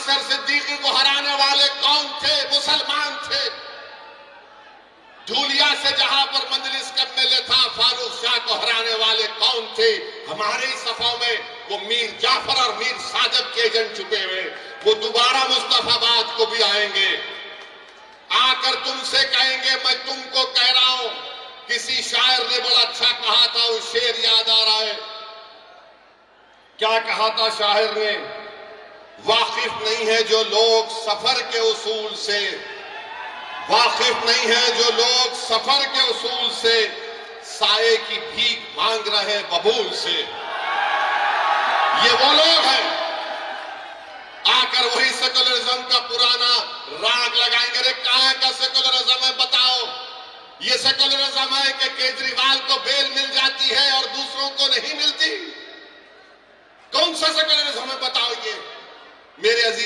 Sir Siddiqui को हराने वाले कौन थे? मुसलमान थे। धूलिया से जहां पर मजलिस का एमएलए था, फारूक शाह को हराने वाले कौन थे? हमारे ही सफों में वो मीर जाफर और मीर साजद के एजेंट छुपे हुए, वो दोबारा मुस्तफाबाद को भी आएंगे, आकर तुमसे कहेंगे मैं तुमको कह रहा हूं। किसी शायर ने बड़ा अच्छा कहा था, वो शेर याद आ रहा है। क्या कहा था शायर ने? वाकिफ नहीं है जो लोग सफर के उसूल से, वाकिफ नहीं है जो लोग सफर के उसूल से, साये की भीख मांग रहे बबूल से। ये वो लोग हैं आकर वही सेकुलरिज्म का पुराना राग लगाएंगे। अरे कहां का सेकुलरिज्म है बताओ? ये सेकुलरिज्म है कि केजरीवाल को बेल मिल जाती है और दूसरों को नहीं मिलती? कौन सा सेकुलरिज्म है बताओ ये मेरे अजीज?